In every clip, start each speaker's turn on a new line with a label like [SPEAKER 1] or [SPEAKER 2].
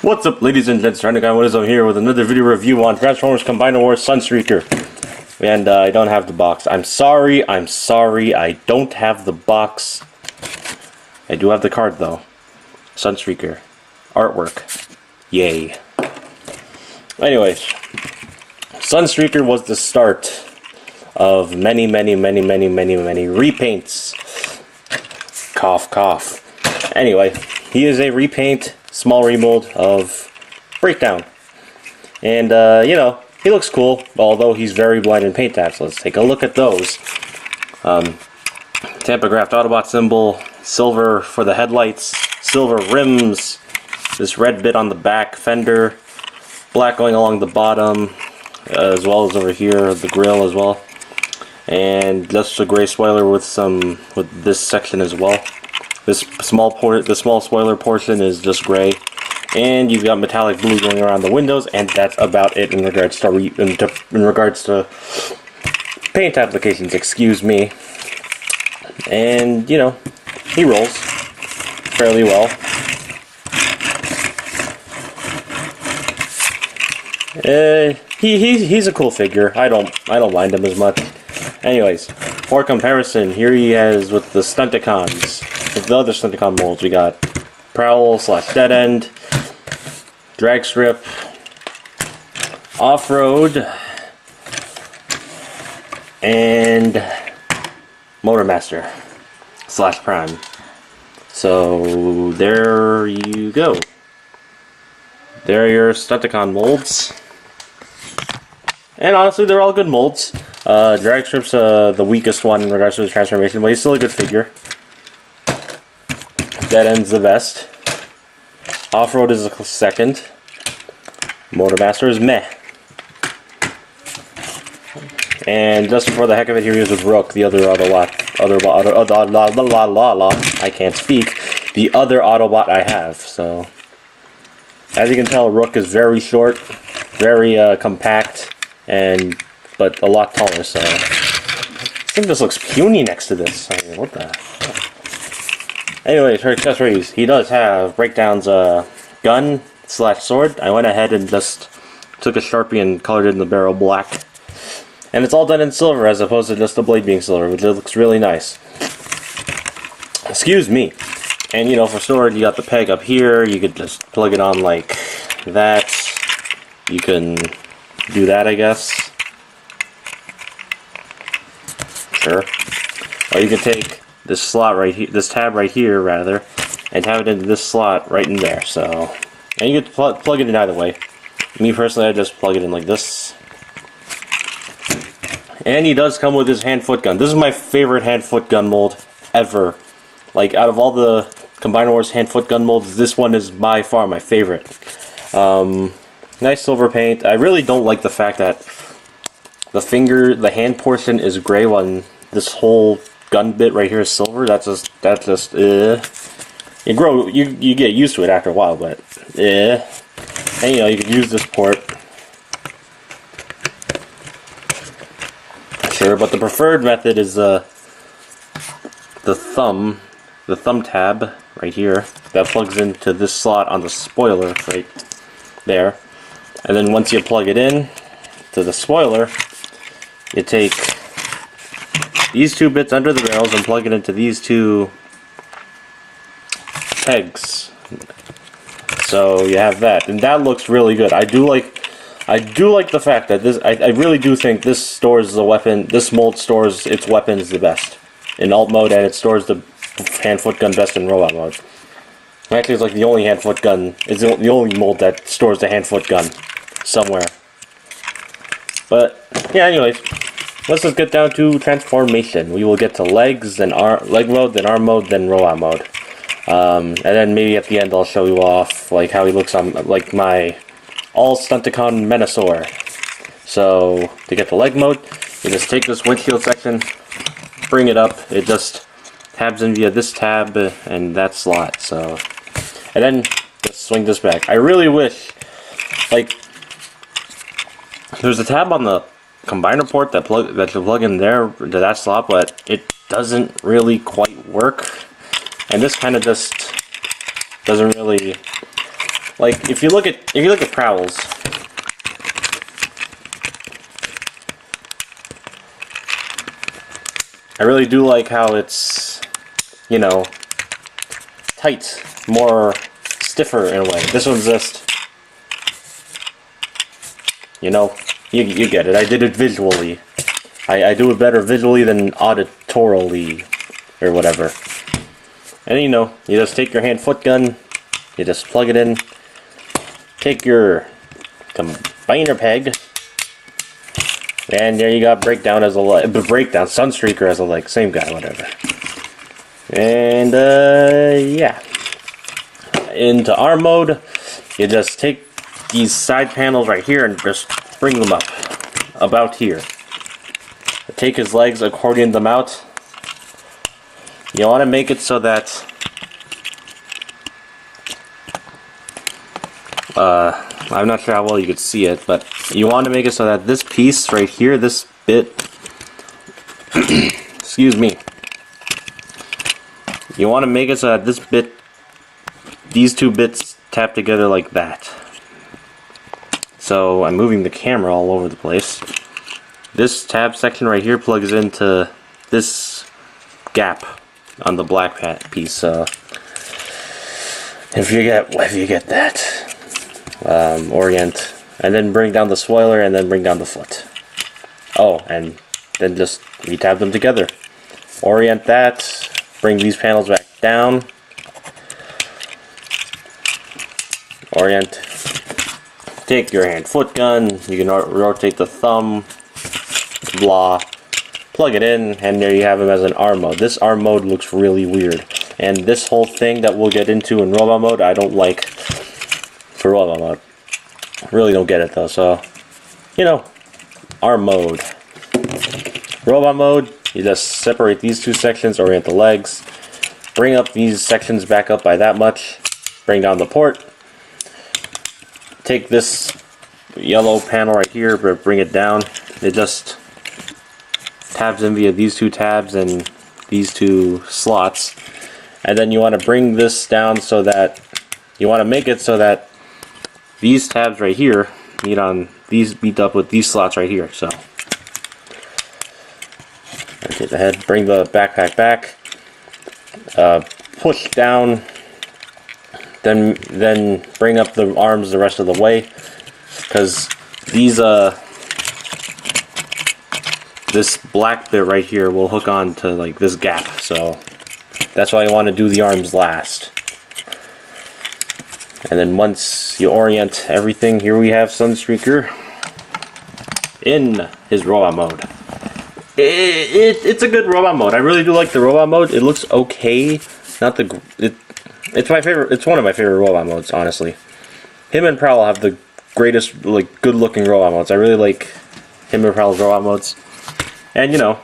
[SPEAKER 1] What's up, ladies and gents? Running guy, what is up here with another video review on Transformers Combiner Wars Sunstreaker. And I don't have the box. I'm sorry, I don't have the box. I do have the card though. Sunstreaker. Artwork. Yay. Anyways, Sunstreaker was the start of many repaints. Cough, cough. Anyway, he is a repaint, small remold of Breakdown. And, you know, he looks cool, although he's very blind in paint tabs. Let's take a look at those. Tampographed Autobot symbol, silver for the headlights, silver rims, this red bit on the back fender, black going along the bottom, as well as over here, the grill as well. And just a gray spoiler with this section as well. This small spoiler portion is just gray, and you've got metallic blue going around the windows, and that's about it in regards to paint applications. Excuse me. And you know, he rolls fairly well. He's a cool figure. I don't mind him as much. Anyways, for comparison, here he is with the Stunticons. With the other Stunticon molds, we got Prowl / Dead End, Drag Strip, Off-Road, and Motormaster / Prime. So there you go. There are your Stunticon molds. And honestly, they're all good molds. Drag Strip's the weakest one in regards to his transformation, but he's still a good figure. Dead End's the best. Off-Road is the second. Motormaster is meh. And just for the heck of it, here he is with Rook, the other Autobot. I can't speak. The other Autobot I have. So, as you can tell, Rook is very short, very compact, but a lot taller. So, I think this looks puny next to this. I mean, what the? Anyways, for accessories, he does have Breakdown's gun / sword. I went ahead and just took a Sharpie and colored it in the barrel black. And it's all done in silver as opposed to just the blade being silver, which looks really nice. Excuse me. And you know, for sword, you got the peg up here. You could just plug it on like that. You can do that, I guess. Sure. Or you can take this slot right here, this tab right here, rather, and have it into this slot right in there. So, and you can plug it in either way. Me personally, I just plug it in like this. And he does come with his hand-foot gun. This is my favorite hand-foot gun mold ever. Like, out of all the Combiner Wars hand-foot gun molds, this one is by far my favorite. Nice silver paint. I really don't like the fact that the hand portion is gray when this whole gun bit right here is silver. That's just you get used to it after a while, but and you know, you can use this port. Sure, but the preferred method is the thumb tab right here that plugs into this slot on the spoiler right there. And then once you plug it in to the spoiler, you take these two bits under the barrels and plug it into these two pegs. So you have that, and that looks really good. I do like the fact that this. I really do think this stores the weapon. This mold stores its weapons the best in alt mode, and it stores the hand-foot gun best in robot mode. Actually, it's like the only hand-foot gun. It's the only mold that stores the hand-foot gun somewhere. But yeah, anyways, let's just get down to transformation. We will get to legs, then leg mode, then arm mode, then robot mode, and then maybe at the end I'll show you off like how he looks on like my all Stunticon Menasor. So to get the leg mode, you just take this windshield section, bring it up. It just tabs in via this tab and that slot. So, and then just swing this back. I really wish, like, there's a tab on the combiner port that you plug in there to that slot, but it doesn't really quite work. And this kind of just doesn't really Like if you look at Prowls, I really do like how it's, you know, tight, more stiffer in a way. This one's just, you know, you get it. I did it visually. I do it better visually than auditorily, or whatever. And you know, you just take your hand-foot gun, you just plug it in, take your combiner peg, and there you got Breakdown as a leg. Breakdown, Sunstreaker as a leg. Same guy, whatever. And, yeah. Into arm mode, you just take these side panels right here and just bring them up. About here. Take his legs, accordion them out. You want to make it so that I'm not sure how well you could see it, but you want to make it so that this piece right here, this bit, excuse me, you want to make it so that this bit, these two bits tap together like that. So I'm moving the camera all over the place. This tab section right here plugs into this gap on the black piece. So if you get that, orient, and then bring down the spoiler, and then bring down the foot. Oh, and then just retab them together. Orient that. Bring these panels back down. Orient. Take your hand-foot gun. You can rotate the thumb. Blah. Plug it in, and there you have him as an arm mode. This arm mode looks really weird, and this whole thing that we'll get into in robot mode, I don't like for robot mode. Really don't get it though. So, you know, arm mode. Robot mode, you just separate these two sections, orient the legs, bring up these sections back up by that much, bring down the port. Take this yellow panel right here, but bring it down. It just tabs in via these two tabs and these two slots. And then you want to bring this down so that you want to make it so that these tabs right here meet up with these slots right here. So rotate the head, bring the backpack back, push down, then bring up the arms the rest of the way, because these this black bit right here will hook on to like this gap, so that's why I want to do the arms last. And then once you orient everything, here we have Sunstreaker in his robot mode. It's a good robot mode. I really do like the robot mode. It looks okay. It's my favorite. It's one of my favorite robot modes, honestly. Him and Prowl have the greatest, like, good-looking robot modes. I really like him and Prowl's robot modes. And you know,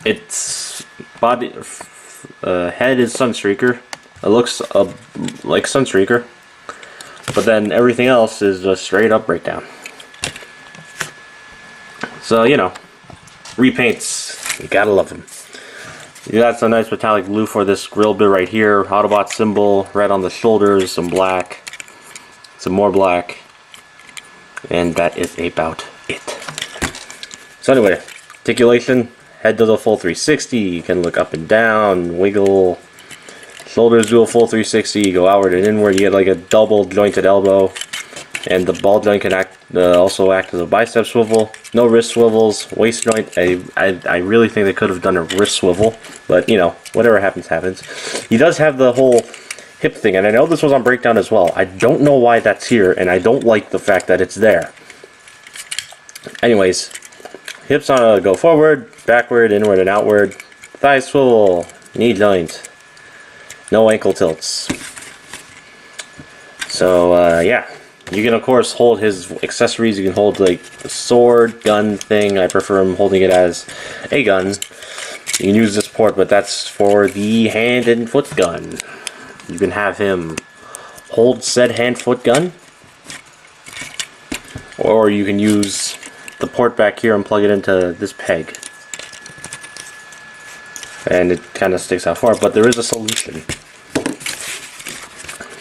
[SPEAKER 1] its body, head is Sunstreaker. It looks like Sunstreaker, but then everything else is just straight up Breakdown. So you know, repaints, you gotta love them. You got some nice metallic blue for this grill bit right here, Autobot symbol, red on the shoulders, some black, some more black, and that is about it. So anyway, articulation, head does a full 360, you can look up and down, wiggle, shoulders do a full 360, you go outward and inward, you get like a double jointed elbow, and the ball joint can also act as a bicep swivel. No wrist swivels, waist joint, I really think they could have done a wrist swivel, but you know, whatever happens, happens. He does have the whole hip thing, and I know this was on Breakdown as well. I don't know why that's here, and I don't like the fact that it's there. Anyways, hips on a go forward, backward, inward, and outward. Thigh swivel, knee joint. No ankle tilts. So, yeah. You can, of course, hold his accessories. You can hold, like, the sword, gun thing. I prefer him holding it as a gun. You can use this port, but that's for the hand and foot gun. You can have him hold said hand-foot gun. Or you can use the port back here and plug it into this peg. And it kind of sticks out far, but there is a solution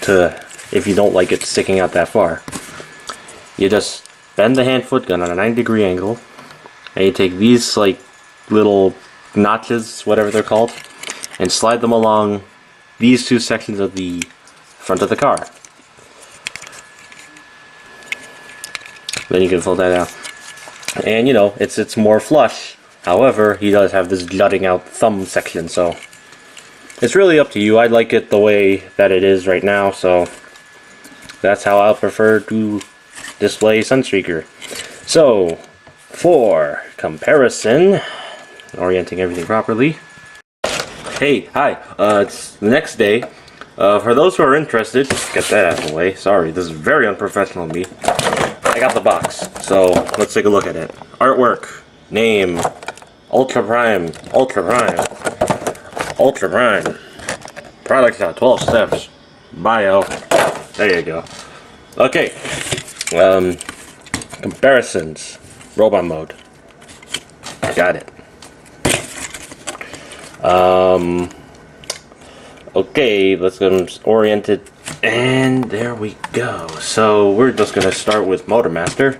[SPEAKER 1] to if you don't like it sticking out that far. You just bend the hand foot gun on a 90-degree angle, and you take these like little notches, whatever they're called, and slide them along these two sections of the front of the car. Then you can fold that out. And you know, it's more flush. However, he does have this jutting out thumb section, so it's really up to you. I like it the way that it is right now, so that's how I'll prefer to display Sunstreaker. So, for comparison, orienting everything properly. Hey, hi, it's the next day. For those who are interested, just get that out of the way. Sorry, this is very unprofessional of me. I got the box, so let's take a look at it. Artwork, name, Ultra Prime, Ultra Prime, Ultra Prime, product shot, 12 steps, bio, there you go. Okay, comparisons, robot mode, got it. Okay, let's get them oriented, and there we go. So we're just gonna start with Motor Master.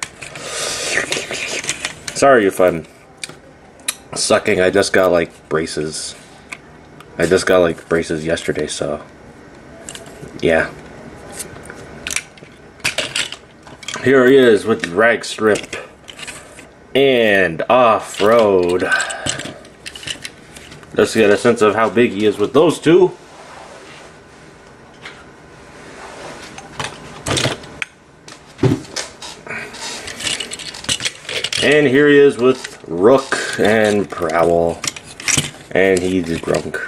[SPEAKER 1] Sorry if I'm sucking, I just got like braces. I just got like braces yesterday, so yeah. Here he is with the rag strip and off-road. Let's get a sense of how big he is with those two. And here he is with Rook and Prowl. And he's drunk.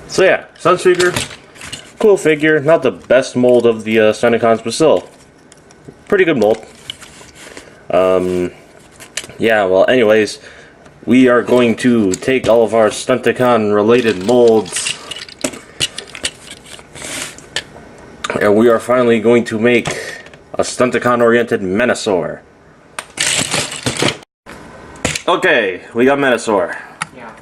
[SPEAKER 1] So yeah, Sunstreaker, cool figure. Not the best mold of the Stunticons, but still, pretty good mold. Yeah, well anyways, we are going to take all of our Stunticon related molds, and we are finally going to make a Stunticon oriented Menasor. Okay, we got Menasor.
[SPEAKER 2] Yeah.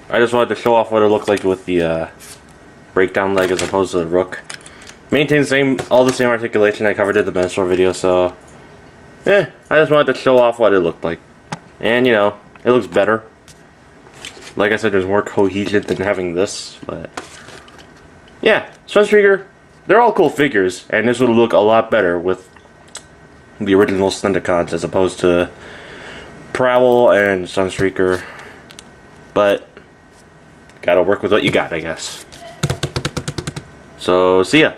[SPEAKER 1] I just wanted to show off what it looked like with the breakdown leg as opposed to the Rook. Maintains all the same articulation I covered in the Menasor video, so I just wanted to show off what it looked like. And you know, it looks better. Like I said, there's more cohesion than having this, but yeah, Sunstreaker, they're all cool figures, and this would look a lot better with the original Stunticons as opposed to Prowl and Sunstreaker. But gotta work with what you got, I guess. So, see ya.